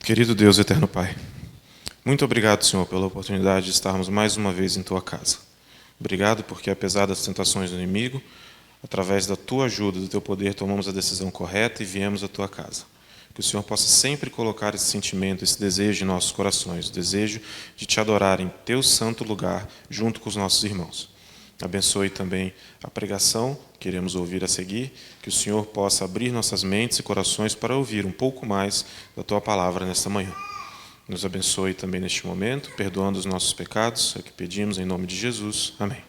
Querido Deus, eterno Pai, muito obrigado, Senhor, pela oportunidade de estarmos mais uma vez em Tua casa. Obrigado porque, apesar das tentações do inimigo, através da Tua ajuda, do Teu poder, tomamos a decisão correta e viemos à Tua casa. Que o Senhor possa sempre colocar esse sentimento, esse desejo em nossos corações, o desejo de Te adorar em Teu santo lugar, junto com os nossos irmãos. Abençoe também a pregação que iremos ouvir a seguir, que o Senhor possa abrir nossas mentes e corações para ouvir um pouco mais da Tua palavra nesta manhã. Nos abençoe também neste momento, perdoando os nossos pecados, é o que pedimos em nome de Jesus. Amém.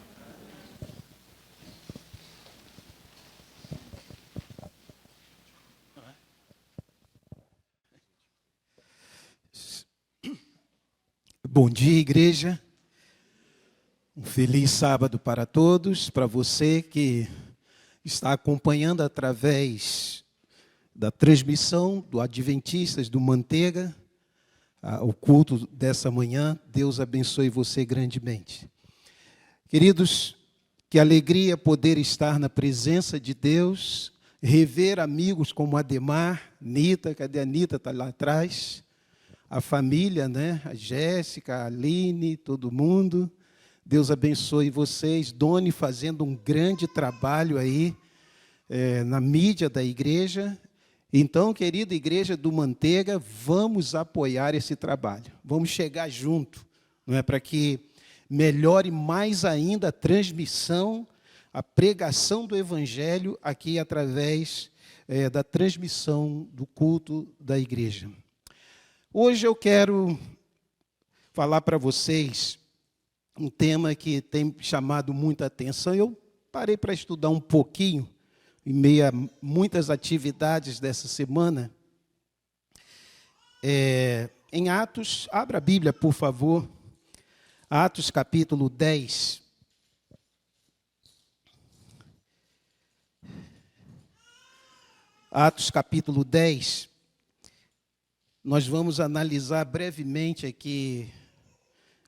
Bom dia, igreja. Um feliz sábado para todos, para você que está acompanhando através da transmissão do Adventistas do Manteiga, o culto dessa manhã. Deus abençoe você grandemente. Queridos, que alegria poder estar na presença de Deus, rever amigos como Ademar, Nita, cadê a Nita? Está lá atrás. A família, né? A Jéssica, a Aline, todo mundo. Deus abençoe vocês. Doni fazendo um grande trabalho aí na mídia da igreja. Então, querida igreja do Manteiga, vamos apoiar esse trabalho. Vamos chegar junto, não é, para que melhore mais ainda a transmissão, a pregação do Evangelho aqui através da transmissão do culto da igreja. Hoje eu quero falar para vocês um tema que tem chamado muita atenção. Eu parei para estudar um pouquinho, em meio a muitas atividades dessa semana. Em Atos, abra a Bíblia, por favor. Atos, capítulo 10. Atos, capítulo 10. Nós vamos analisar brevemente aqui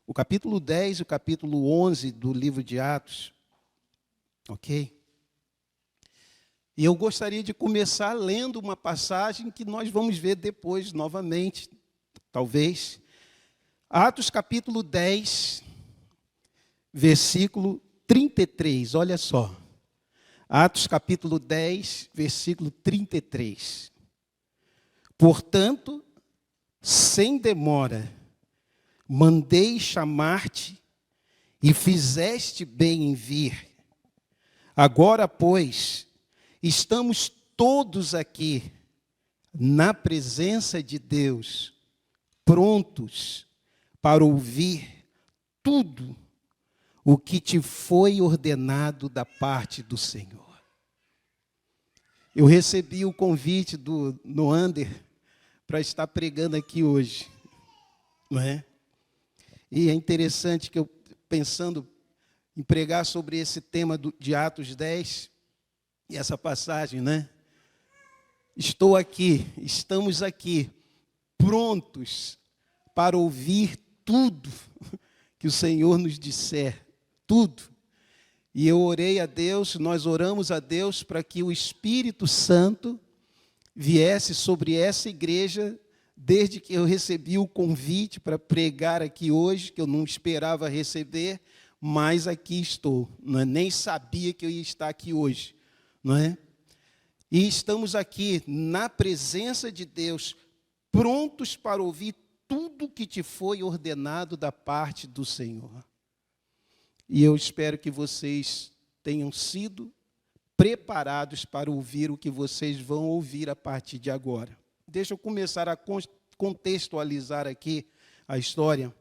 o capítulo 10 e o capítulo 11 do livro de Atos. Ok? E eu gostaria de começar lendo uma passagem que nós vamos ver depois novamente, talvez. Atos, capítulo 10, versículo 33, olha só. Atos, capítulo 10, versículo 33. Portanto, sem demora, mandei chamar-te e fizeste bem em vir. Agora, pois, estamos todos aqui na presença de Deus, prontos para ouvir tudo o que te foi ordenado da parte do Senhor. Eu recebi o convite do Noander para estar pregando aqui hoje, não é? E é interessante que eu, pensando em pregar sobre esse tema de Atos 10, e essa passagem, né? Estou aqui, estamos aqui, prontos para ouvir tudo que o Senhor nos disser, tudo. E eu orei a Deus, nós oramos a Deus para que o Espírito Santo viesse sobre essa igreja, desde que eu recebi o convite para pregar aqui hoje, que eu não esperava receber, mas aqui estou. Não é? Nem sabia que eu ia estar aqui hoje, não é? E estamos aqui na presença de Deus, prontos para ouvir tudo que te foi ordenado da parte do Senhor. E eu espero que vocês tenham sido preparados para ouvir o que vocês vão ouvir a partir de agora. Deixa eu começar a contextualizar aqui a história.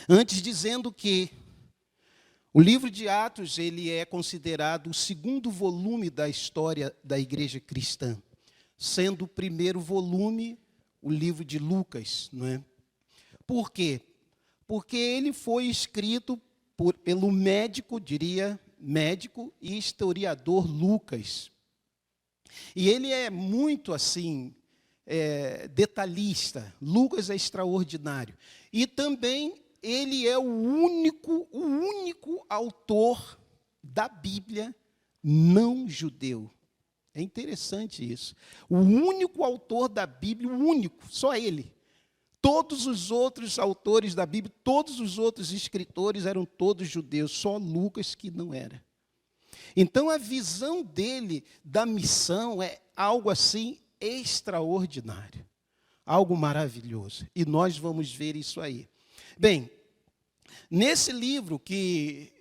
Antes, dizendo que o livro de Atos ele é considerado o segundo volume da história da igreja cristã, sendo o primeiro volume o livro de Lucas, não é? Por quê? Porque ele foi escrito pelo médico e historiador Lucas. E ele é muito assim, detalhista. Lucas é extraordinário. E também ele é o único autor da Bíblia não judeu. É interessante isso. O único autor da Bíblia, o único, só ele, Todos os outros autores da Bíblia, todos os outros escritores eram todos judeus, só Lucas que não era. Então, a visão dele da missão é algo assim extraordinário, algo maravilhoso. E nós vamos ver isso aí. Bem, nesse livro que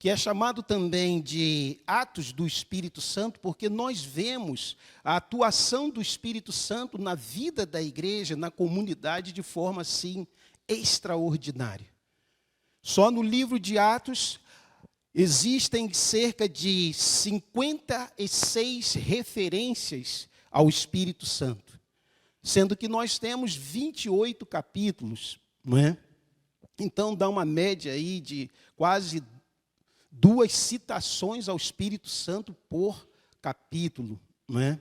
é chamado também de Atos do Espírito Santo, porque nós vemos a atuação do Espírito Santo na vida da igreja, na comunidade, de forma assim extraordinária. Só no livro de Atos existem cerca de 56 referências ao Espírito Santo, sendo que nós temos 28 capítulos, não é? Então dá uma média aí de quase 2 citações ao Espírito Santo por capítulo, não é?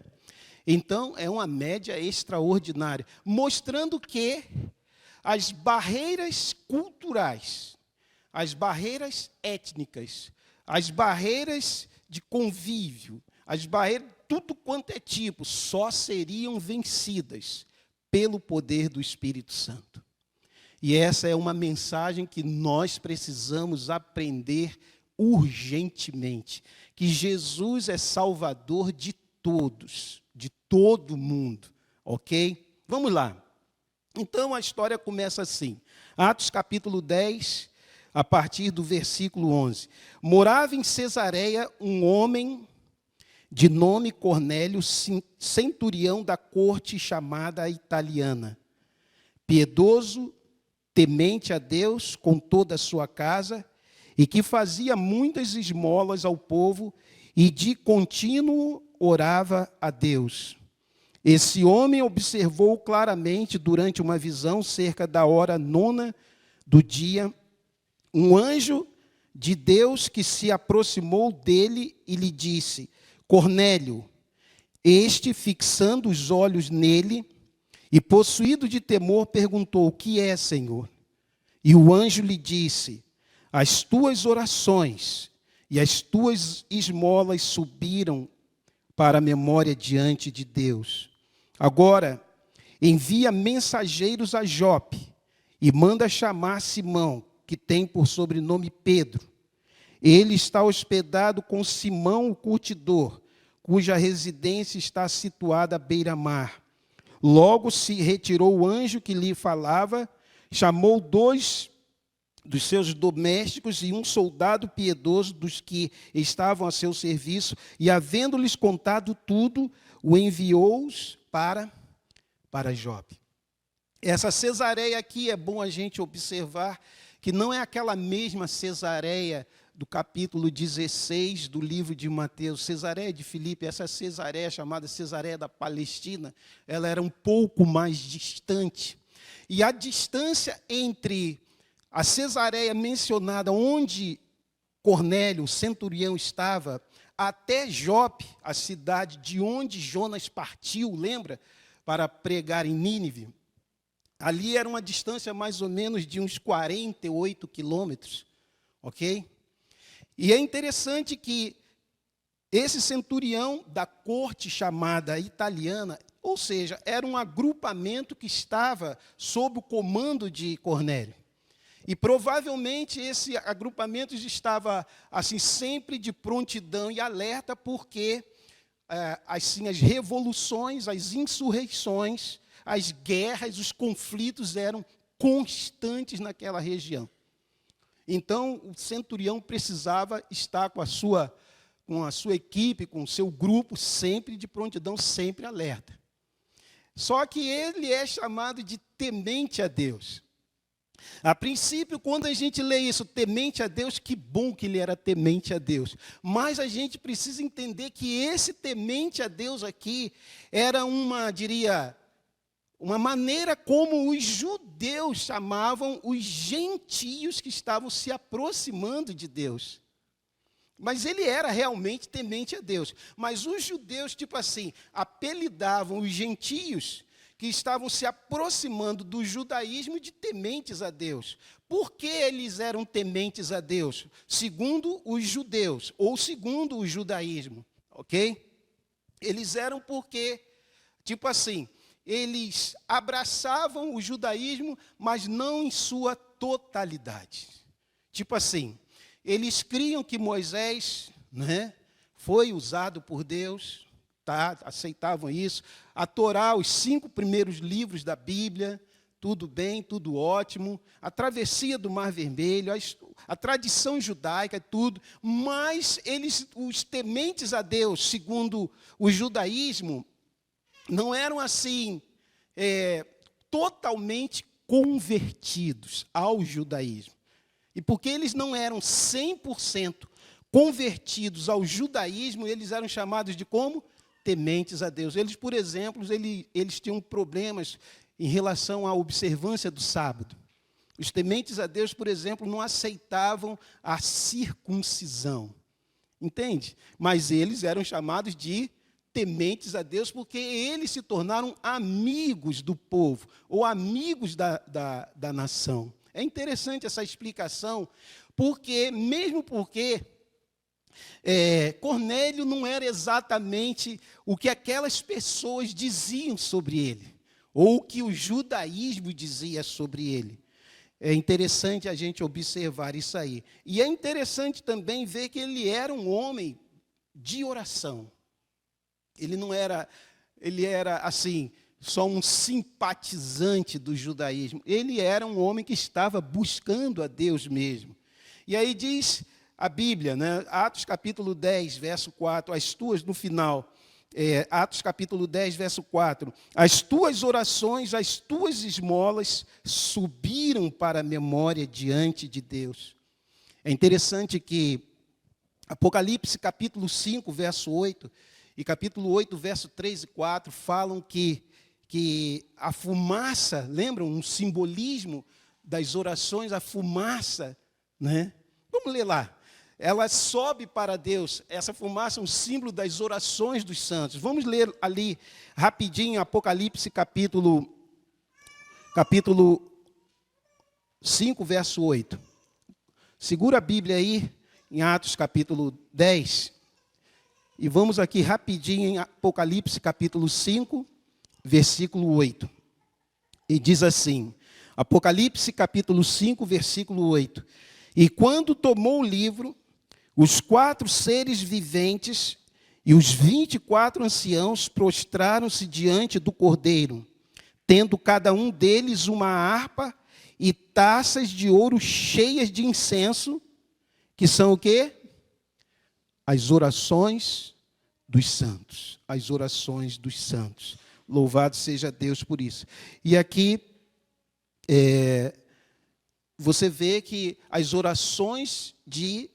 Então, é uma média extraordinária, mostrando que as barreiras culturais, as barreiras étnicas, as barreiras de convívio, as barreiras, tudo quanto é tipo, só seriam vencidas pelo poder do Espírito Santo. E essa é uma mensagem que nós precisamos aprender urgentemente, que Jesus é Salvador de todos, de todo mundo, ok? Vamos lá. Então, a história começa assim. Atos capítulo 10, a partir do versículo 11. Morava em Cesareia um homem de nome Cornélio, centurião da corte chamada italiana, piedoso, temente a Deus com toda a sua casa, e que fazia muitas esmolas ao povo e de contínuo orava a Deus. Esse homem observou claramente durante uma visão, cerca da hora 9 do dia, um anjo de Deus que se aproximou dele e lhe disse: Cornélio. Este, fixando os olhos nele e possuído de temor, perguntou: o que é, Senhor? E o anjo lhe disse: as tuas orações e as tuas esmolas subiram para a memória diante de Deus. Agora, envia mensageiros a Jope e manda chamar Simão, que tem por sobrenome Pedro. Ele está hospedado com Simão, o curtidor, cuja residência está situada à beira-mar. Logo se retirou o anjo que lhe falava, chamou 2 dos seus domésticos e um soldado piedoso dos que estavam a seu serviço, e, havendo-lhes contado tudo, o enviou-os para Jope. Essa Cesareia aqui é bom a gente observar que não é aquela mesma Cesareia do capítulo 16 do livro de Mateus, Cesareia de Filipe. Essa Cesareia, chamada Cesareia da Palestina, ela era um pouco mais distante. E a distância entre a Cesareia mencionada, onde Cornélio, o centurião, estava, até Jope, a cidade de onde Jonas partiu, lembra? Para pregar em Nínive. Ali era uma distância mais ou menos de uns 48 quilômetros, ok? E é interessante que esse centurião da corte chamada italiana, ou seja, era um agrupamento que estava sob o comando de Cornélio. E provavelmente esse agrupamento estava assim sempre de prontidão e alerta, porque assim, as revoluções, as insurreições, as guerras, os conflitos eram constantes naquela região. Então, o centurião precisava estar com a sua equipe, com o seu grupo, sempre de prontidão, sempre alerta. Só que ele é chamado de temente a Deus. A princípio, quando a gente lê isso, temente a Deus, que bom que ele era temente a Deus. Mas a gente precisa entender que esse temente a Deus aqui era uma maneira como os judeus chamavam os gentios que estavam se aproximando de Deus. Mas ele era realmente temente a Deus. Mas os judeus, tipo assim, apelidavam os gentios que estavam se aproximando do judaísmo de tementes a Deus. Por que eles eram tementes a Deus? Segundo os judeus, ou segundo o judaísmo, ok? Eles eram porque, tipo assim, eles abraçavam o judaísmo, mas não em sua totalidade. Tipo assim, eles criam que Moisés, né, foi usado por Deus, tá? Aceitavam isso. A Torá, os 5 primeiros livros da Bíblia, tudo bem, tudo ótimo. A travessia do Mar Vermelho, a tradição judaica, tudo. Mas eles, os tementes a Deus, segundo o judaísmo, não eram assim, totalmente convertidos ao judaísmo. E porque eles não eram 100% convertidos ao judaísmo, eles eram chamados de como? Tementes a Deus. Eles, por exemplo, eles tinham problemas em relação à observância do sábado. Os tementes a Deus, por exemplo, não aceitavam a circuncisão. Entende? Mas eles eram chamados de tementes a Deus porque eles se tornaram amigos do povo, ou amigos da nação. É interessante essa explicação, mesmo porque Cornélio não era exatamente o que aquelas pessoas diziam sobre ele, ou o que o judaísmo dizia sobre ele. É interessante a gente observar isso aí. E é interessante também ver que ele era um homem de oração. Ele era assim, só um simpatizante do judaísmo. Ele era um homem que estava buscando a Deus mesmo. E aí diz a Bíblia, né, Atos capítulo 10, verso 4, no final, Atos capítulo 10, verso 4, as tuas orações, as tuas esmolas subiram para a memória diante de Deus. É interessante que Apocalipse capítulo 5, verso 8, e capítulo 8, verso 3 e 4, falam que a fumaça, lembram? Um simbolismo das orações, a fumaça, né? Vamos ler lá. Ela sobe para Deus. Essa fumaça é um símbolo das orações dos santos. Vamos ler ali rapidinho Apocalipse capítulo 5, verso 8. Segura a Bíblia aí em Atos capítulo 10. E vamos aqui rapidinho em Apocalipse capítulo 5, versículo 8. E diz assim, Apocalipse capítulo 5, versículo 8. E quando tomou o livro, os 4 seres viventes e os 24 anciãos prostraram-se diante do Cordeiro, tendo cada um deles uma harpa e taças de ouro cheias de incenso, que são o quê? As orações dos santos. As orações dos santos. Louvado seja Deus por isso. E aqui, você vê que as orações de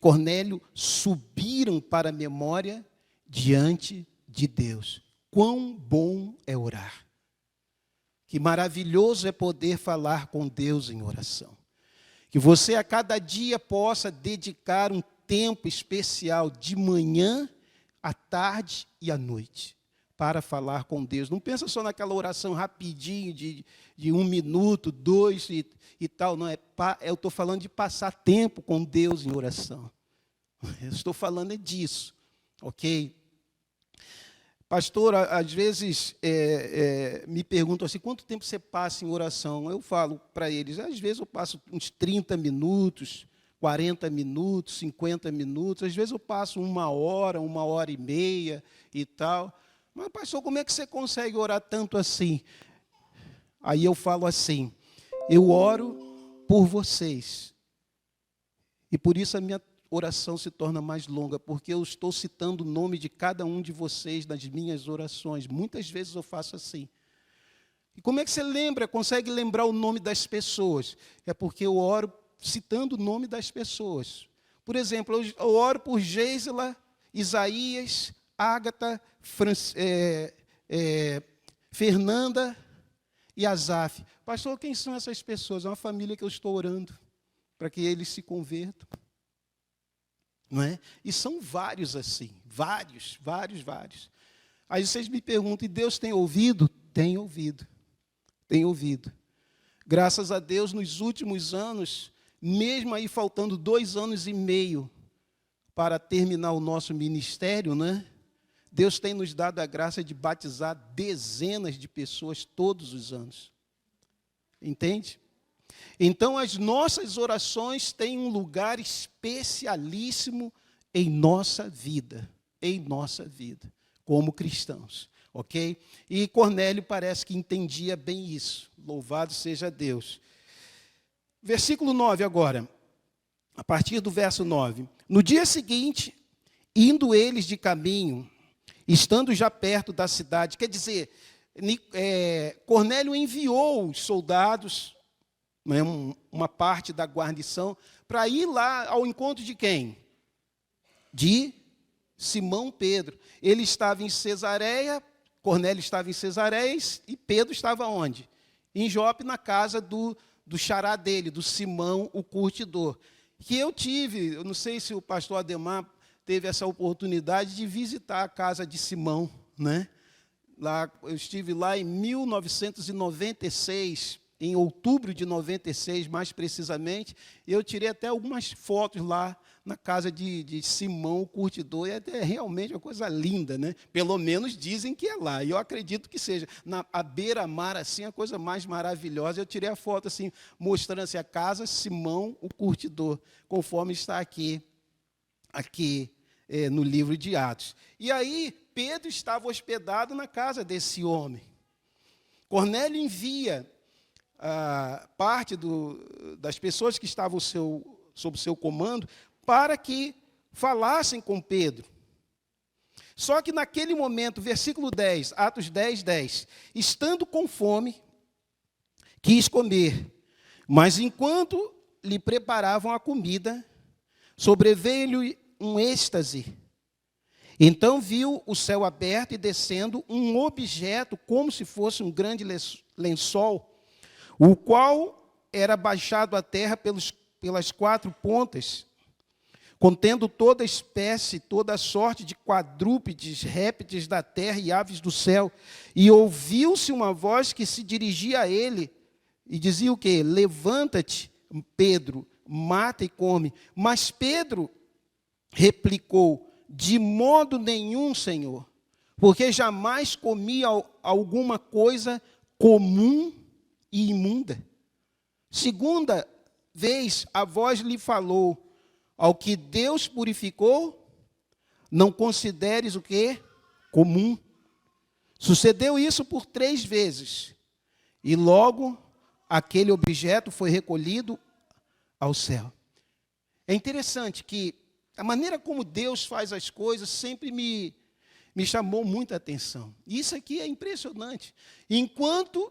Cornélio subiram para a memória diante de Deus. Quão bom é orar. Que maravilhoso é poder falar com Deus em oração. Que você a cada dia possa dedicar um tempo especial de manhã, à tarde e à noite para falar com Deus. Não pensa só naquela oração rapidinho de 1 minuto, 2 e tal. Não, eu estou falando de passar tempo com Deus em oração. Eu estou falando disso, ok? Pastor, às vezes me perguntam assim, quanto tempo você passa em oração? Eu falo para eles, às vezes eu passo uns 30 minutos, 40 minutos, 50 minutos, às vezes eu passo 1 hora, 1h30 e tal. Mas, pastor, como é que você consegue orar tanto assim? Aí eu falo assim, eu oro por vocês. E por isso a minha oração se torna mais longa, porque eu estou citando o nome de cada um de vocês nas minhas orações. Muitas vezes eu faço assim. E como é que você consegue lembrar o nome das pessoas? É porque eu oro citando o nome das pessoas. Por exemplo, eu oro por Geisla, Isaías, Ágata, Fernanda e Azaf. Pastor, quem são essas pessoas? É uma família que eu estou orando para que eles se convertam. Não é? E são vários assim, vários. Aí vocês me perguntam, e Deus tem ouvido? Tem ouvido. Graças a Deus, nos últimos anos, mesmo aí faltando 2 anos e meio para terminar o nosso ministério, né? Deus tem nos dado a graça de batizar dezenas de pessoas todos os anos. Entende? Então, as nossas orações têm um lugar especialíssimo em nossa vida, como cristãos, ok? E Cornélio parece que entendia bem isso. Louvado seja Deus. Versículo 9 agora, a partir do verso 9. No dia seguinte, indo eles de caminho, estando já perto da cidade, quer dizer, Cornélio enviou os soldados, né, uma parte da guarnição, para ir lá ao encontro de quem? De Simão Pedro. Ele estava em Cesareia, Cornélio estava em Cesareia e Pedro estava onde? Em Jope, na casa do xará dele, do Simão, o curtidor. Que eu não sei se o pastor Ademar teve essa oportunidade de visitar a casa de Simão, né? Eu estive lá em 1996, em outubro de 96, mais precisamente, e eu tirei até algumas fotos lá na casa de Simão, o curtidor, e é realmente uma coisa linda, né? Pelo menos dizem que é lá, e eu acredito que seja. À beira-mar, assim, a coisa mais maravilhosa. Eu tirei a foto, assim, mostrando assim, a casa Simão, o curtidor, conforme está aqui no livro de Atos. E aí, Pedro estava hospedado na casa desse homem. Cornélio envia parte das pessoas que estavam sob o seu comando para que falassem com Pedro. Só que naquele momento, versículo 10, Atos 10, 10, estando com fome, quis comer, mas enquanto lhe preparavam a comida, sobreveio-lhe um êxtase. Então viu o céu aberto e descendo um objeto como se fosse um grande lençol, o qual era baixado à terra pelas quatro pontas, contendo toda espécie, toda sorte de quadrúpedes, répteis da terra e aves do céu. E ouviu-se uma voz que se dirigia a ele e dizia o quê? Levanta-te, Pedro, mata e come. Mas Pedro replicou: de modo nenhum, Senhor, porque jamais comi alguma coisa comum e imunda. Segunda vez a voz lhe falou: ao que Deus purificou, não consideres o quê? Comum. Sucedeu isso por 3 vezes, e logo aquele objeto foi recolhido ao céu. É interessante que a maneira como Deus faz as coisas sempre me chamou muita atenção. Isso aqui é impressionante. Enquanto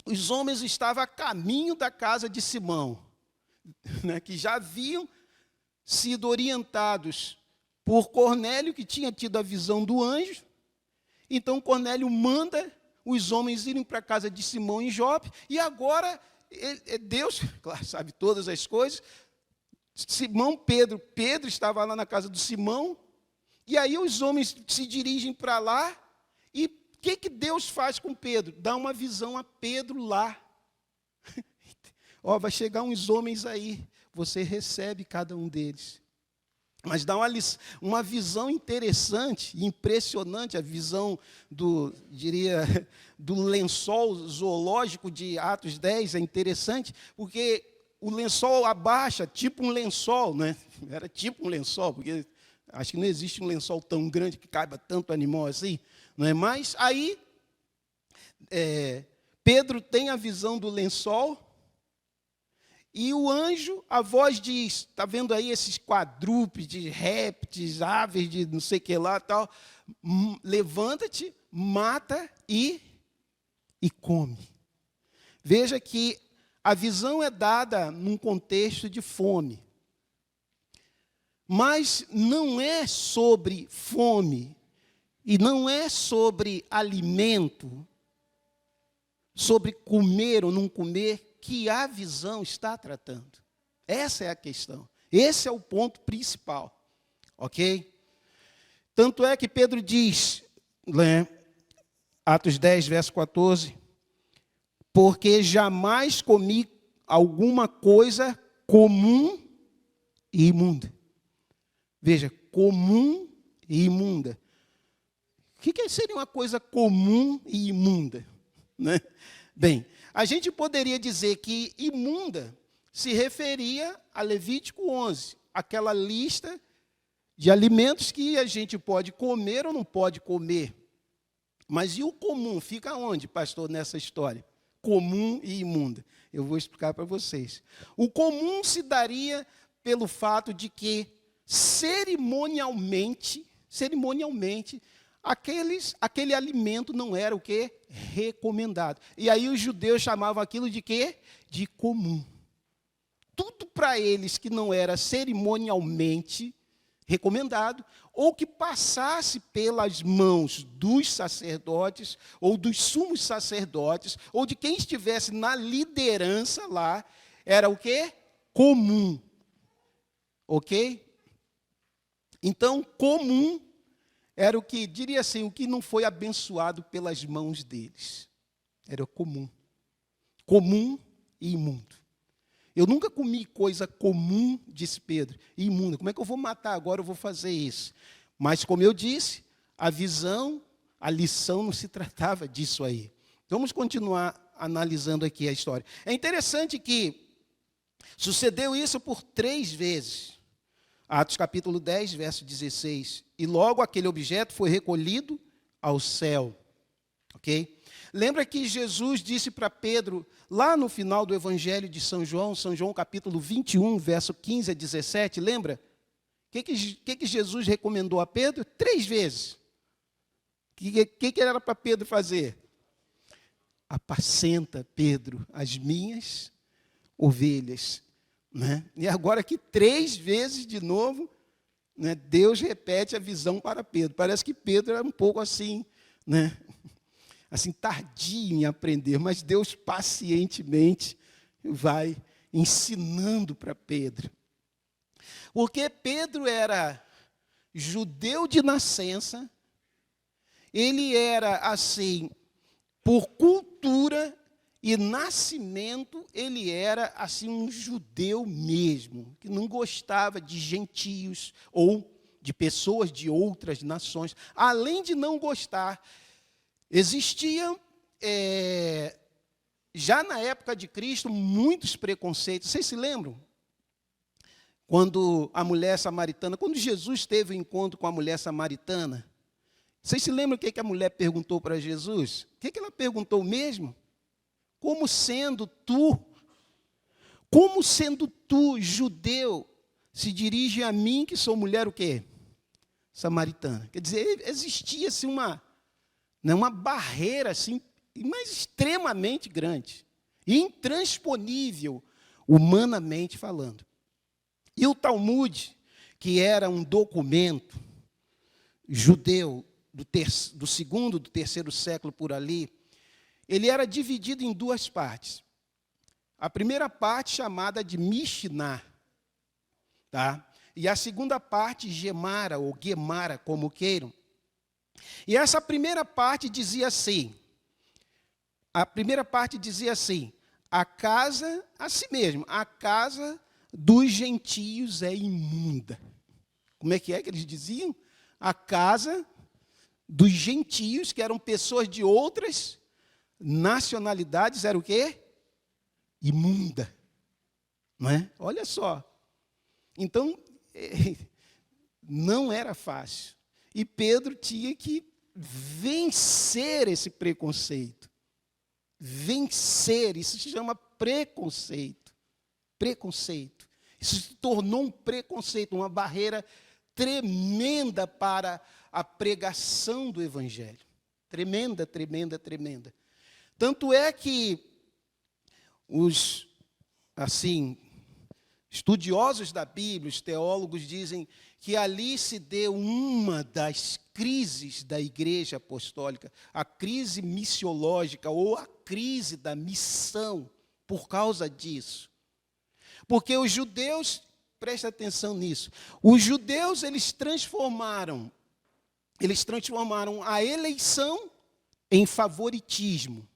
os homens estavam a caminho da casa de Simão, né, que já haviam sido orientados por Cornélio, que tinha tido a visão do anjo, então Cornélio manda os homens irem para a casa de Simão em Jope, e agora Deus, claro, sabe todas as coisas. Pedro estava lá na casa do Simão, e aí os homens se dirigem para lá, e o que Deus faz com Pedro? Dá uma visão a Pedro lá. Vai chegar uns homens aí, você recebe cada um deles. Mas dá uma visão interessante, impressionante, a visão do lençol zoológico de Atos 10, é interessante, porque o lençol abaixa, tipo um lençol, né? Era tipo um lençol, porque acho que não existe um lençol tão grande que caiba tanto animal assim, não é? Mas aí Pedro tem a visão do lençol e o anjo, a voz diz: está vendo aí esses quadrúpedes, répteis, aves de não sei o que lá, tal, levanta-te, mata e come. Veja que a visão é dada num contexto de fome. Mas não é sobre fome, e não é sobre alimento, sobre comer ou não comer, que a visão está tratando. Essa é a questão. Esse é o ponto principal. Ok? Tanto é que Pedro diz, né, Atos 10, verso 14, porque jamais comi alguma coisa comum e imunda. Veja, comum e imunda. que seria uma coisa comum e imunda? Né? Bem, a gente poderia dizer que imunda se referia a Levítico 11, aquela lista de alimentos que a gente pode comer ou não pode comer. Mas e o comum? Fica onde, pastor, nessa história? Comum e imunda. Eu vou explicar para vocês. O comum se daria pelo fato de que, cerimonialmente, aquele alimento não era o quê? Recomendado. E aí os judeus chamavam aquilo de quê? De comum. Tudo para eles que não era cerimonialmente recomendado, ou que passasse pelas mãos dos sacerdotes, ou dos sumos sacerdotes, ou de quem estivesse na liderança lá, era o quê? Comum. Ok? Então, comum era o que, diria assim, o que não foi abençoado pelas mãos deles. Era comum. Comum e imundo. Eu nunca comi coisa comum, disse Pedro, e imunda. Como é que eu vou matar agora? Eu vou fazer isso. Mas, como eu disse, a visão, a lição não se tratava disso aí. Vamos continuar analisando aqui a história. É interessante que sucedeu isso por 3 vezes. Atos capítulo 10, verso 16. E logo aquele objeto foi recolhido ao céu. Ok? Lembra que Jesus disse para Pedro, lá no final do Evangelho de São João capítulo 21, verso 15 a 17, lembra? O que Jesus recomendou a Pedro? 3 vezes. O que era para Pedro fazer? Apacenta, Pedro, as minhas ovelhas. Né? E agora aqui 3 vezes de novo, né, Deus repete a visão para Pedro. Parece que Pedro era um pouco assim, né? Assim, tardio em aprender, mas Deus pacientemente vai ensinando para Pedro. Porque Pedro era judeu de nascença, ele era, assim, por cultura e nascimento, ele era, assim, um judeu mesmo, que não gostava de gentios ou de pessoas de outras nações. Além de não gostar, existiam, já na época de Cristo, muitos preconceitos. Vocês se lembram? Quando a mulher samaritana, quando Jesus teve o encontro com a mulher samaritana, vocês se lembram o que a mulher perguntou para Jesus? O que ela perguntou mesmo? Como sendo tu, judeu, se dirige a mim, que sou mulher o quê? Samaritana. Quer dizer, existia-se uma barreira assim, mas extremamente grande, intransponível, humanamente falando. E o Talmud, que era um documento judeu do 2º, do 3º século por ali, ele era dividido em 2 partes. A primeira parte chamada de Mishnah, tá? E a segunda parte, Gemara, ou Gemara, como queiram. E essa primeira parte dizia assim, a casa, assim mesmo, a casa dos gentios é imunda. Como é que eles diziam? A casa dos gentios, que eram pessoas de outras nacionalidades, era o quê? Imunda. Não é? Olha só. Então, não era fácil. E Pedro tinha que vencer esse preconceito. Vencer, isso se chama preconceito. Preconceito. Isso se tornou um preconceito, uma barreira tremenda para a pregação do Evangelho. Tremenda, tremenda, tremenda. Tanto é que os, assim, estudiosos da Bíblia, os teólogos dizem que ali se deu uma das crises da Igreja Apostólica, a crise missiológica ou a crise da missão, por causa disso. Porque os judeus, presta atenção nisso, os judeus eles transformaram a eleição em favoritismo.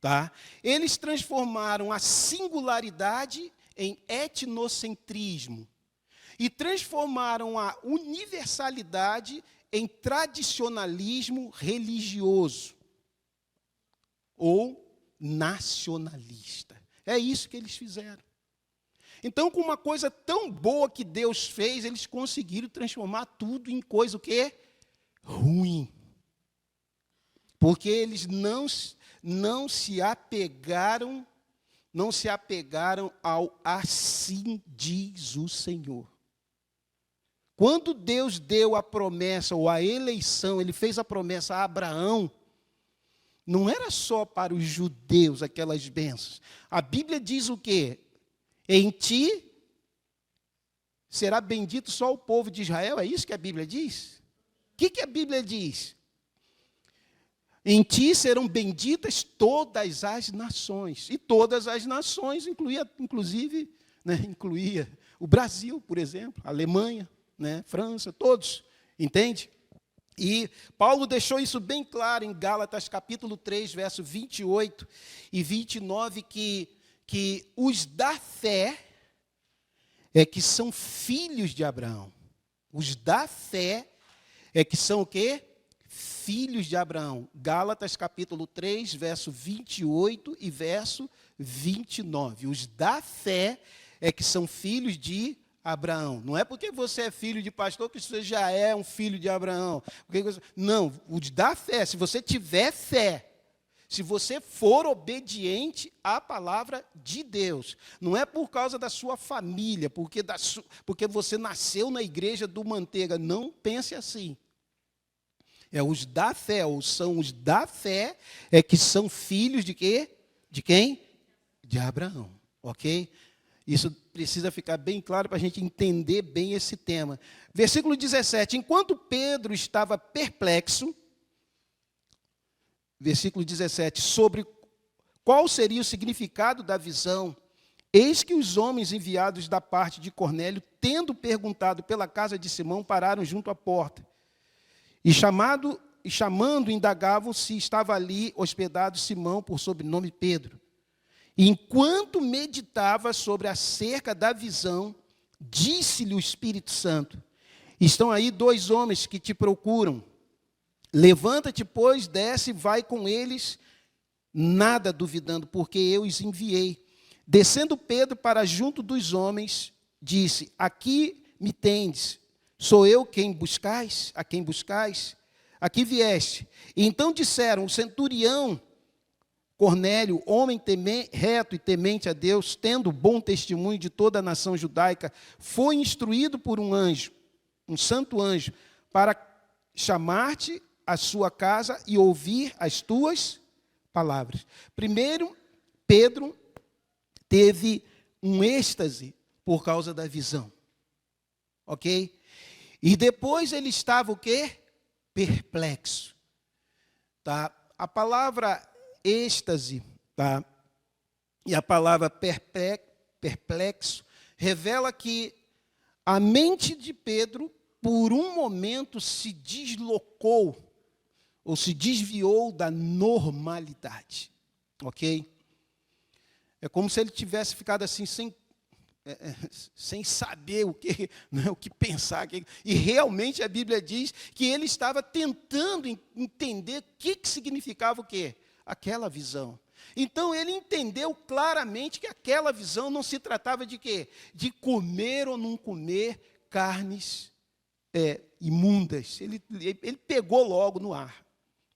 Tá? Eles transformaram a singularidade em etnocentrismo. E transformaram a universalidade em tradicionalismo religioso ou nacionalista. É isso que eles fizeram. Então, com uma coisa tão boa que Deus fez, eles conseguiram transformar tudo em coisa o quê? Ruim. Porque eles não se apegaram ao assim diz o Senhor. Quando Deus deu a promessa ou a eleição, ele fez a promessa a Abraão, não era só para os judeus aquelas bênçãos. A Bíblia diz o quê? Em ti será bendito só o povo de Israel, é isso que a Bíblia diz? O que a Bíblia diz? Em ti serão benditas todas as nações. E todas as nações incluía o Brasil, por exemplo, a Alemanha, França, todos, entende? E Paulo deixou isso bem claro em Gálatas capítulo 3, verso 28 e 29, que os da fé é que são filhos de Abraão. Os da fé é que são o quê? Filhos de Abraão. Gálatas capítulo 3, verso 28 e verso 29. Os da fé é que são filhos de Abraão. Não é porque você é filho de pastor que você já é um filho de Abraão. Não, os da fé, se você tiver fé, se você for obediente à palavra de Deus, não é por causa da sua família, porque você nasceu na igreja do Manteiga, não pense assim. É os da fé, ou são os da fé, é que são filhos de quê? De quem? De Abraão, ok? Isso precisa ficar bem claro para a gente entender bem esse tema. Versículo 17, enquanto Pedro estava perplexo, versículo 17, sobre qual seria o significado da visão, eis que os homens enviados da parte de Cornélio, tendo perguntado pela casa de Simão, pararam junto à porta. E chamando, indagavam se estava ali hospedado Simão, por sobrenome Pedro. E enquanto meditava sobre acerca da visão, disse-lhe o Espírito Santo, estão aí 2 homens que te procuram. Levanta-te, pois, desce e vai com eles, nada duvidando, porque eu os enviei. Descendo Pedro para junto dos homens, disse, aqui me tendes, sou eu quem buscais, a quem buscais? Aqui vieste. E então disseram, o centurião Cornélio, homem reto e temente a Deus, tendo bom testemunho de toda a nação judaica, foi instruído por um anjo, um santo anjo, para chamar-te à sua casa e ouvir as tuas palavras. Primeiro, Pedro teve um êxtase por causa da visão. Ok? E depois ele estava o quê? Perplexo. Tá? A palavra êxtase, tá? E a palavra perplexo revela que a mente de Pedro, por um momento, se deslocou ou se desviou da normalidade. Ok? É como se ele tivesse ficado assim, sem saber o que pensar. E realmente a Bíblia diz que ele estava tentando entender o que significava o quê? Aquela visão. Então ele entendeu claramente que aquela visão não se tratava de quê? De comer ou não comer carnes imundas. Ele pegou logo no ar.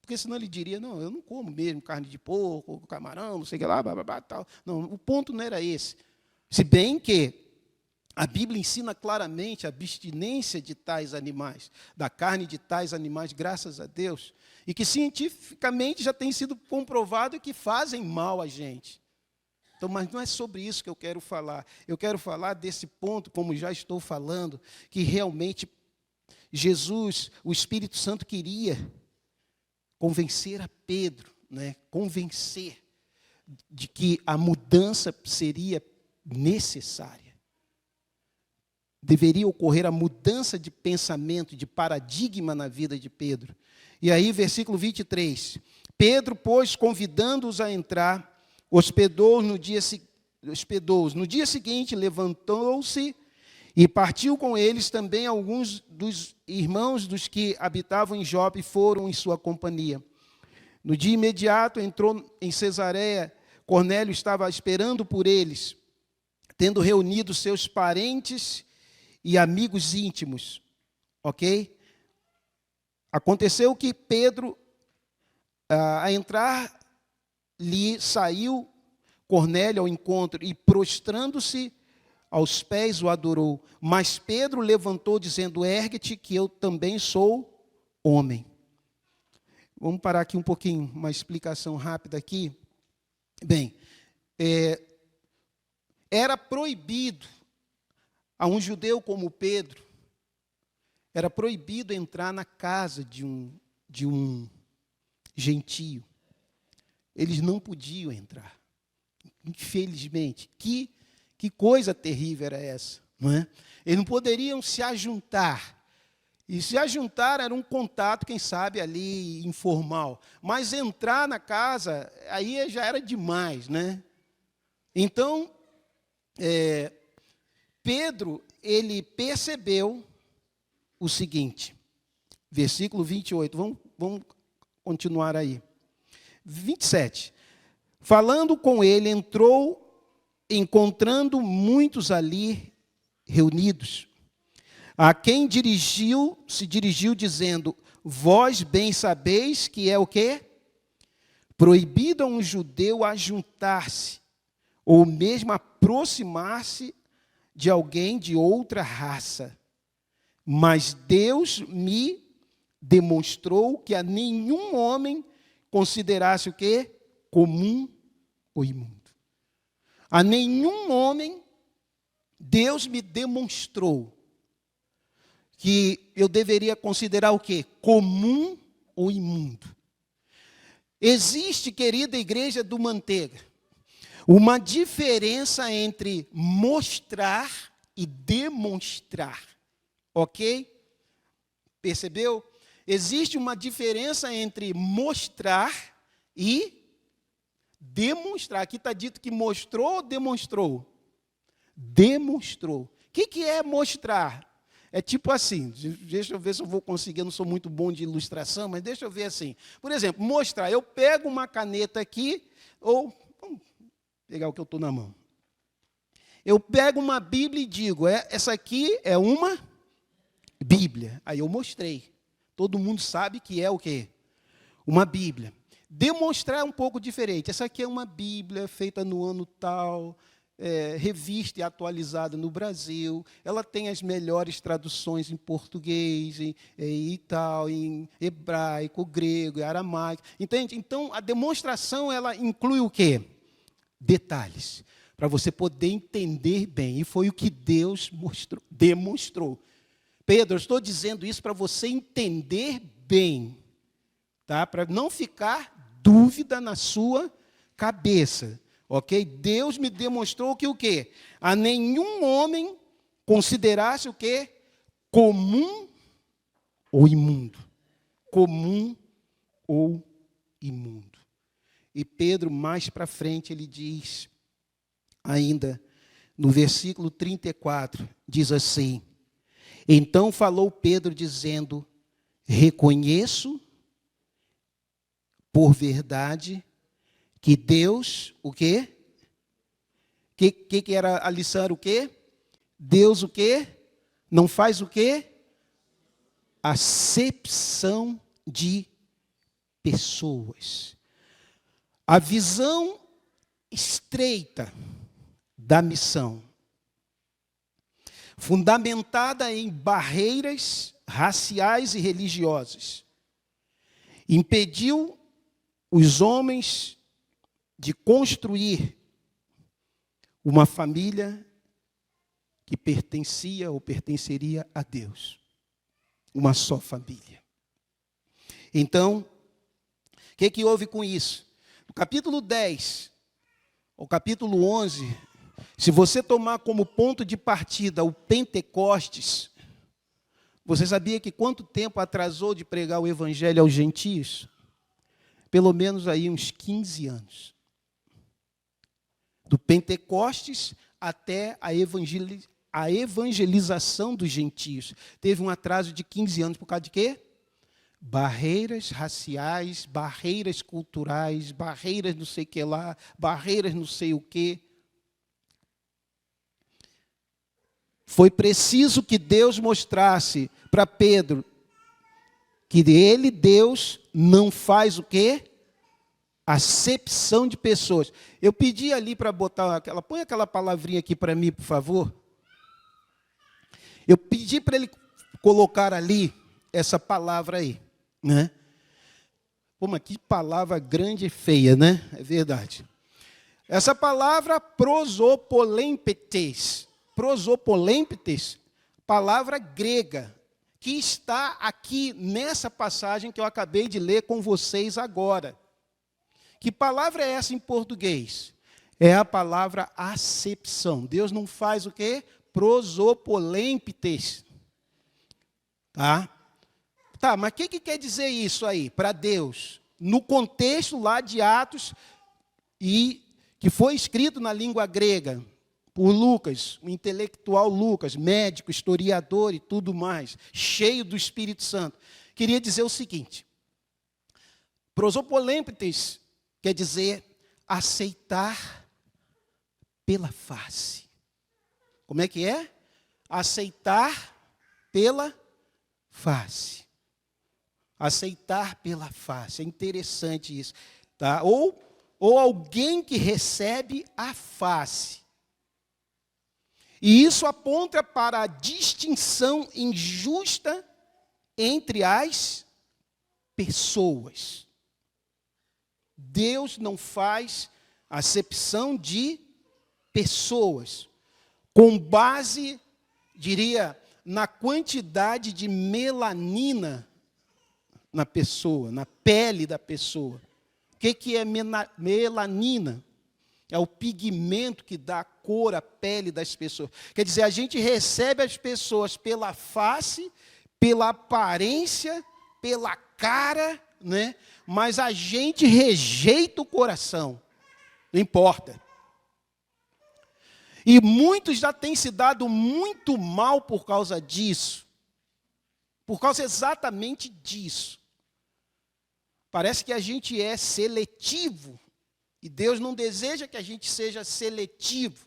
Porque senão ele diria, não, eu não como mesmo carne de porco, camarão, não sei o que lá, tal. Não, o ponto não era esse. Se bem que a Bíblia ensina claramente a abstinência de tais animais, da carne de tais animais, graças a Deus, e que cientificamente já tem sido comprovado que fazem mal a gente. Então, mas não é sobre isso que eu quero falar. Eu quero falar desse ponto, como já estou falando, que realmente Jesus, o Espírito Santo, queria convencer a Pedro, convencer de que a mudança seria necessária. Deveria ocorrer a mudança de pensamento, de paradigma na vida de Pedro. E aí, versículo 23. Pedro, pois, convidando-os a entrar, hospedou-os no dia seguinte, levantou-se E partiu com eles também alguns dos irmãos dos que habitavam em Jope e foram em sua companhia. No dia imediato entrou em Cesareia, Cornélio estava esperando por eles, tendo reunido seus parentes e amigos íntimos. Ok? Aconteceu que Pedro, a entrar, lhe saiu Cornélio ao encontro e, prostrando-se aos pés, o adorou. Mas Pedro levantou, dizendo: ergue-te, que eu também sou homem. Vamos parar aqui um pouquinho, uma explicação rápida aqui. Bem, era proibido a um judeu como Pedro, era proibido entrar na casa de um gentio. Eles não podiam entrar. Infelizmente. Que coisa terrível era essa, não é? Eles não poderiam se ajuntar. E se ajuntar era um contato, quem sabe, ali informal. Mas entrar na casa, aí já era demais, né? Então, Pedro, ele percebeu o seguinte, versículo 28, vamos continuar aí. 27. Falando com ele, entrou, encontrando muitos ali reunidos, a quem se dirigiu dizendo: vós bem sabeis que é o quê? Proibido a um judeu ajuntar-se, ou mesmo aproximar-se de alguém de outra raça. Mas Deus me demonstrou que a nenhum homem considerasse o quê? Comum ou imundo. A nenhum homem, Deus me demonstrou que eu deveria considerar o quê? Comum ou imundo. Existe, querida igreja do Manteiga, uma diferença entre mostrar e demonstrar. Ok? Percebeu? Existe uma diferença entre mostrar e demonstrar. Aqui está dito que mostrou ou demonstrou? Demonstrou. O que é mostrar? É tipo assim, deixa eu ver se eu vou conseguir, eu não sou muito bom de ilustração, mas deixa eu ver assim. Por exemplo, mostrar, eu pego uma caneta aqui, ou, vamos pegar o que eu estou na mão. Eu pego uma Bíblia e digo, essa aqui é uma Bíblia. Aí eu mostrei. Todo mundo sabe que é o quê? Uma Bíblia. Demonstrar é um pouco diferente. Essa aqui é uma Bíblia feita no ano tal, revista e atualizada no Brasil. Ela tem as melhores traduções em português, e tal, em hebraico, grego, aramaico. Entende? Então, a demonstração, ela inclui o quê? Detalhes, para você poder entender bem. E foi o que Deus demonstrou. Pedro, eu estou dizendo isso para você entender bem, tá? Para não ficar dúvida na sua cabeça, ok? Deus me demonstrou que o quê? A nenhum homem considerasse o quê? Comum ou imundo. Comum ou imundo. E Pedro, mais para frente, ele diz, ainda no versículo 34, diz assim: então falou Pedro dizendo: reconheço por verdade que Deus, o quê? Que era a lição? O quê? Deus o quê? Não faz o quê? Acepção de pessoas. A visão estreita da missão, fundamentada em barreiras raciais e religiosas, impediu os homens de construir uma família que pertencia ou pertenceria a Deus. Uma só família. Então, o que houve com isso? No capítulo 10, ao capítulo 11, se você tomar como ponto de partida o Pentecostes, você sabia que quanto tempo atrasou de pregar o evangelho aos gentios? Pelo menos aí uns 15 anos. Do Pentecostes até a evangelização dos gentios. Teve um atraso de 15 anos por causa de quê? Barreiras raciais, barreiras culturais, barreiras não sei o que lá, barreiras não sei o que. Foi preciso que Deus mostrasse para Pedro que ele, Deus, não faz o quê? Acepção de pessoas. Eu pedi ali para botar aquela, põe aquela palavrinha aqui para mim, por favor. Eu pedi para ele colocar ali essa palavra aí, né? Pô, mas que palavra grande e feia, né? É verdade. Essa palavra prosopolêmpetes, palavra grega, que está aqui nessa passagem que eu acabei de ler com vocês agora. Que palavra é essa em português? É a palavra acepção. Deus não faz o quê? Prosopolêmpetes. Tá, mas o que quer dizer isso aí para Deus? No contexto lá de Atos, e que foi escrito na língua grega, por Lucas, o intelectual Lucas, médico, historiador e tudo mais, cheio do Espírito Santo. Queria dizer o seguinte: prosopolêmpetes quer dizer aceitar pela face. Como é que é? Aceitar pela face. Aceitar pela face. É interessante isso. Tá? Ou alguém que recebe a face. E isso aponta para a distinção injusta entre as pessoas. Deus não faz acepção de pessoas com base, diria, na quantidade de melanina na pessoa, na pele da pessoa. O que é melanina? É o pigmento que dá cor à pele das pessoas. Quer dizer, a gente recebe as pessoas pela face, pela aparência, pela cara, né? Mas a gente rejeita o coração. Não importa. E muitos já têm se dado muito mal por causa disso. Por causa exatamente disso. Parece que a gente é seletivo. E Deus não deseja que a gente seja seletivo.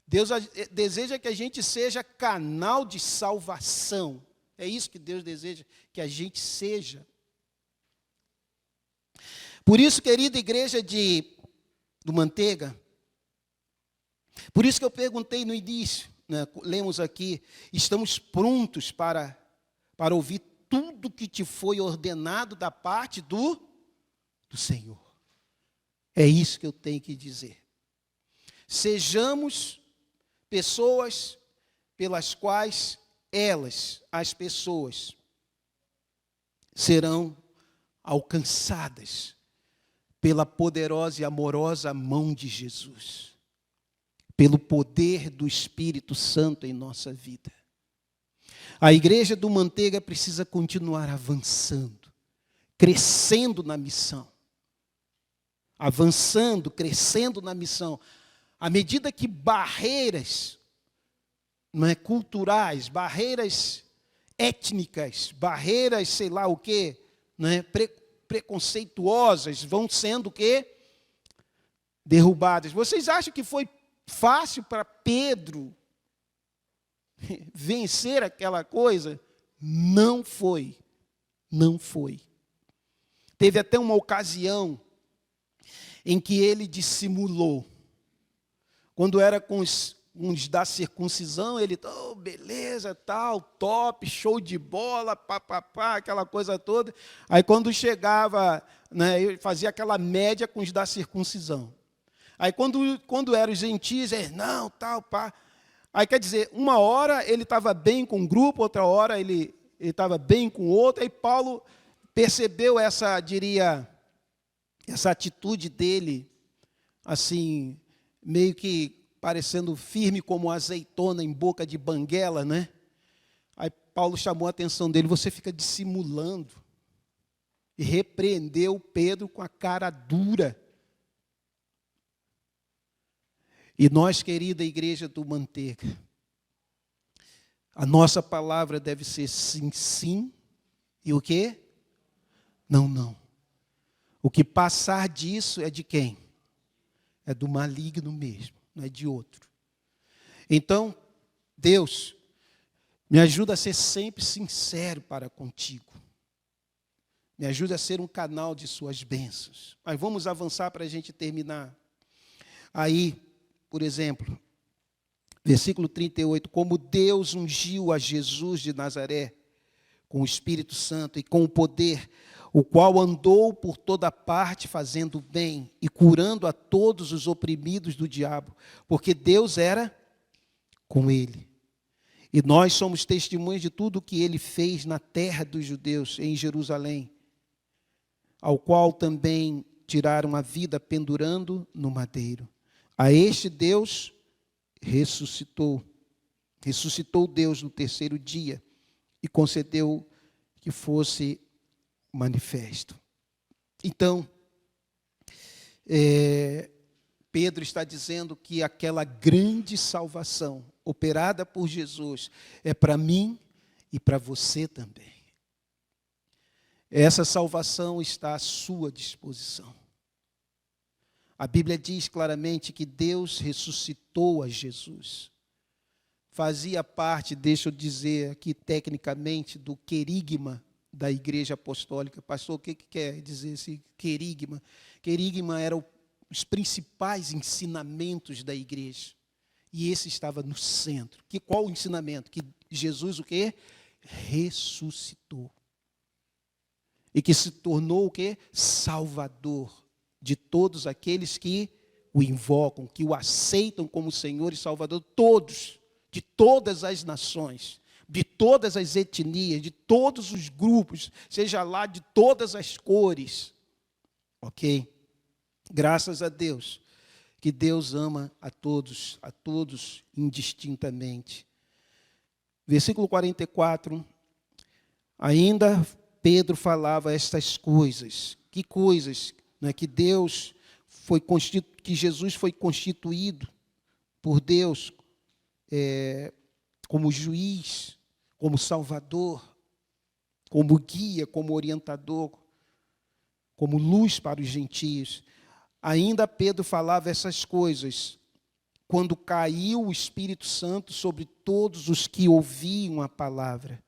Deus deseja que a gente seja canal de salvação. É isso que Deus deseja que a gente seja. Por isso, querida igreja do Manteiga, por isso que eu perguntei no início, né, lemos aqui, estamos prontos para ouvir tudo que te foi ordenado da parte do Senhor. É isso que eu tenho que dizer. Sejamos pessoas pelas quais as pessoas, serão alcançadas pela poderosa e amorosa mão de Jesus, pelo poder do Espírito Santo em nossa vida. A igreja do Manteiga precisa continuar avançando, crescendo na missão. Avançando, crescendo na missão. À medida que barreiras, não é, culturais, barreiras étnicas, barreiras, sei lá o quê, não é, preconceituosas, vão sendo o quê? Derrubadas. Vocês acham que foi fácil para Pedro vencer aquela coisa? Não foi. Não foi. Teve até uma ocasião em que ele dissimulou. Quando era com os da circuncisão, ele, beleza, tal, top, show de bola, papapá, aquela coisa toda. Aí quando chegava, né, ele fazia aquela média com os da circuncisão. Aí quando eram os gentios, não, tal, pá. Aí quer dizer, uma hora ele estava bem com um grupo, outra hora ele estava bem com outro. Aí Paulo percebeu essa atitude dele, assim, meio que parecendo firme como azeitona em boca de banguela, né? Aí Paulo chamou a atenção dele: você fica dissimulando. E repreendeu Pedro com a cara dura. E nós, querida igreja do Manteiga, A nossa palavra deve ser sim, sim, e o quê? Não, não. O que passar disso é de quem? É do maligno mesmo, não é de outro. Então, Deus, me ajuda a ser sempre sincero para contigo. Me ajuda a ser um canal de suas bênçãos. Mas vamos avançar para a gente terminar. Aí, por exemplo, versículo 38, como Deus ungiu a Jesus de Nazaré com o Espírito Santo e com o poder, o qual andou por toda parte fazendo bem e curando a todos os oprimidos do diabo, porque Deus era com ele. E nós somos testemunhas de tudo o que ele fez na terra dos judeus, em Jerusalém, ao qual também tiraram a vida pendurando no madeiro. A este Deus ressuscitou Deus no terceiro dia e concedeu que fosse manifesto. Então, Pedro está dizendo que aquela grande salvação operada por Jesus é para mim e para você também. Essa salvação está à sua disposição. A Bíblia diz claramente que Deus ressuscitou a Jesus. Fazia parte, deixa eu dizer aqui tecnicamente, do querigma da Igreja Apostólica. Pastor, o que quer dizer esse querigma? Querigma eram os principais ensinamentos da igreja. E esse estava no centro. Qual o ensinamento? Que Jesus o quê? Ressuscitou. E que se tornou o quê? Salvador de todos aqueles que o invocam, que o aceitam como Senhor e Salvador, todos, de todas as nações, de todas as etnias, de todos os grupos, seja lá de todas as cores. Ok? Graças a Deus, que Deus ama a todos indistintamente. Versículo 44, ainda Pedro falava estas coisas. Que coisas? Não é que Deus que Jesus foi constituído por Deus como juiz, como salvador, como guia, como orientador, como luz para os gentios. Ainda Pedro falava essas coisas quando caiu o Espírito Santo sobre todos os que ouviam a palavra.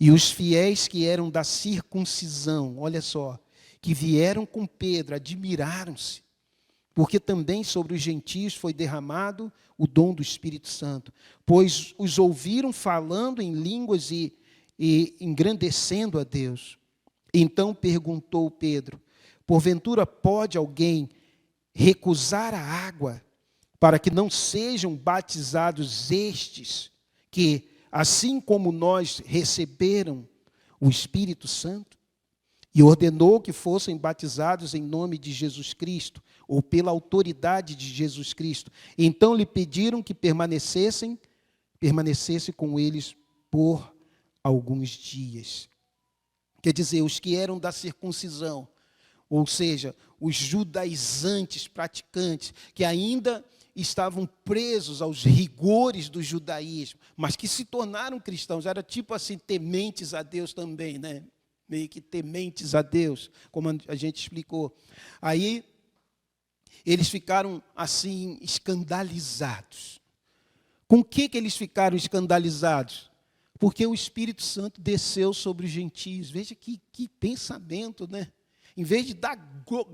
E os fiéis que eram da circuncisão, olha só, que vieram com Pedro, admiraram-se, porque também sobre os gentios foi derramado o dom do Espírito Santo, pois os ouviram falando em línguas e engrandecendo a Deus. Então perguntou Pedro, porventura pode alguém recusar a água para que não sejam batizados estes, que, assim como nós, receberam o Espírito Santo? E ordenou que fossem batizados em nome de Jesus Cristo, ou pela autoridade de Jesus Cristo. Então lhe pediram que permanecesse com eles por alguns dias. Quer dizer, os que eram da circuncisão, ou seja, os judaizantes praticantes, que ainda estavam presos aos rigores do judaísmo, mas que se tornaram cristãos, era tipo assim, tementes a Deus também, né? Meio que tementes a Deus, como a gente explicou. Aí, eles ficaram assim, escandalizados. Com o que eles ficaram escandalizados? Porque o Espírito Santo desceu sobre os gentios. Veja que pensamento, né? Em vez de dar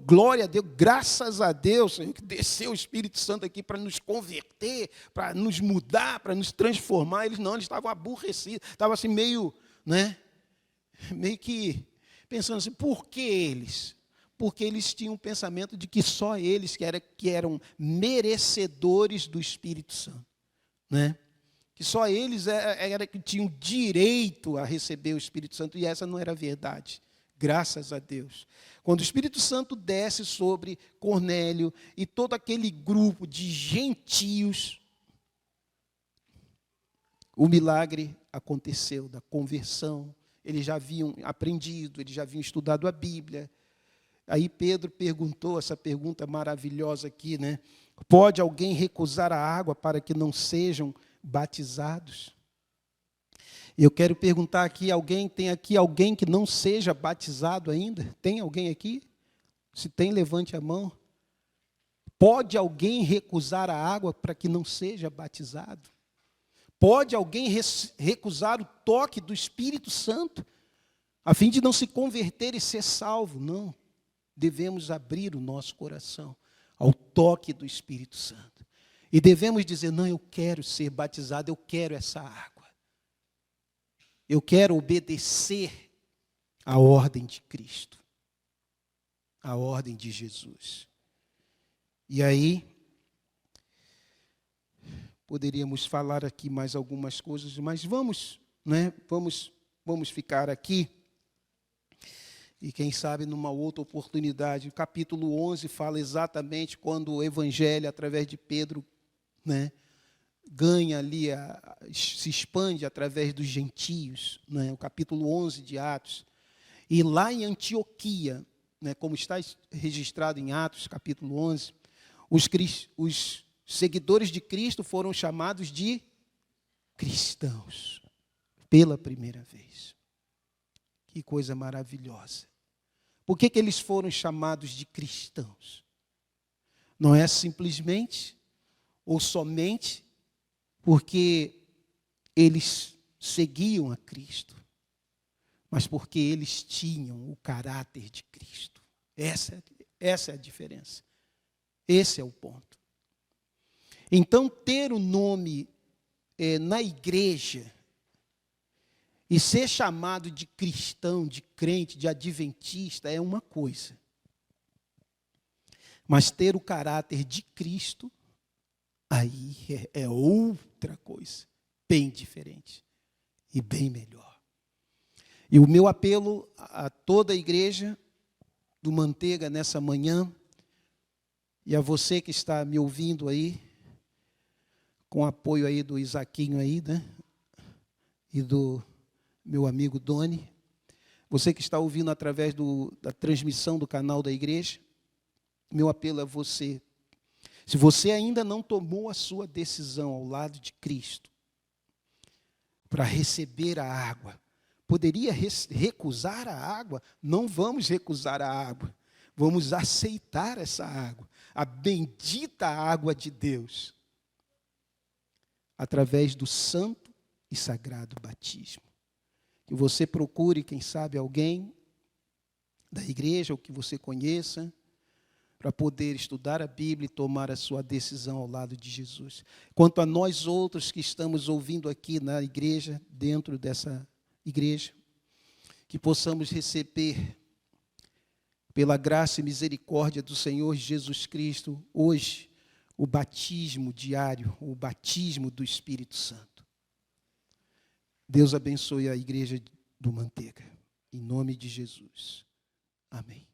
glória a Deus, graças a Deus, Senhor, que desceu o Espírito Santo aqui para nos converter, para nos mudar, para nos transformar, eles estavam aborrecidos, estavam assim meio, né? Meio que pensando assim, por que eles? Porque eles tinham o pensamento de que só eles que eram merecedores do Espírito Santo, né? Que só eles que tinham direito a receber o Espírito Santo, e essa não era a verdade. Graças a Deus. Quando o Espírito Santo desce sobre Cornélio e todo aquele grupo de gentios, o milagre aconteceu da conversão. Eles já haviam aprendido, eles já haviam estudado a Bíblia. Aí Pedro perguntou essa pergunta maravilhosa aqui, né? Pode alguém recusar a água para que não sejam batizados? Eu quero perguntar aqui, tem aqui alguém que não seja batizado ainda? Tem alguém aqui? Se tem, levante a mão. Pode alguém recusar a água para que não seja batizado? Pode alguém recusar o toque do Espírito Santo, a fim de não se converter e ser salvo? Não. Devemos abrir o nosso coração ao toque do Espírito Santo. E devemos dizer, não, eu quero ser batizado, eu quero essa água. Eu quero obedecer à ordem de Cristo, à ordem de Jesus. E aí, poderíamos falar aqui mais algumas coisas, mas vamos ficar aqui. E quem sabe numa outra oportunidade, o capítulo 11 fala exatamente quando o evangelho, através de Pedro, ganha ali, se expande através dos gentios, o capítulo 11 de Atos. E lá em Antioquia, como está registrado em Atos, capítulo 11, os seguidores de Cristo foram chamados de cristãos, pela primeira vez. Que coisa maravilhosa. Por que eles foram chamados de cristãos? Não é simplesmente ou somente porque eles seguiam a Cristo, mas porque eles tinham o caráter de Cristo. Essa é a diferença. Esse é o ponto. Então, ter o nome na igreja e ser chamado de cristão, de crente, de adventista é uma coisa. Mas ter o caráter de Cristo, aí é outra coisa, bem diferente e bem melhor. E o meu apelo a toda a igreja do Manteiga nessa manhã, e a você que está me ouvindo aí, com apoio aí do Isaquinho aí, e do meu amigo Doni, você que está ouvindo através da transmissão do canal da igreja, meu apelo a você, se você ainda não tomou a sua decisão ao lado de Cristo, para receber a água, poderia recusar a água? Não vamos recusar a água, vamos aceitar essa água, a bendita água de Deus, através do santo e sagrado batismo. Que você procure, quem sabe, alguém da igreja, ou que você conheça, para poder estudar a Bíblia e tomar a sua decisão ao lado de Jesus. Quanto a nós outros que estamos ouvindo aqui na igreja, dentro dessa igreja, que possamos receber, pela graça e misericórdia do Senhor Jesus Cristo, hoje, o batismo diário, o batismo do Espírito Santo. Deus abençoe a igreja do Manteiga, em nome de Jesus. Amém.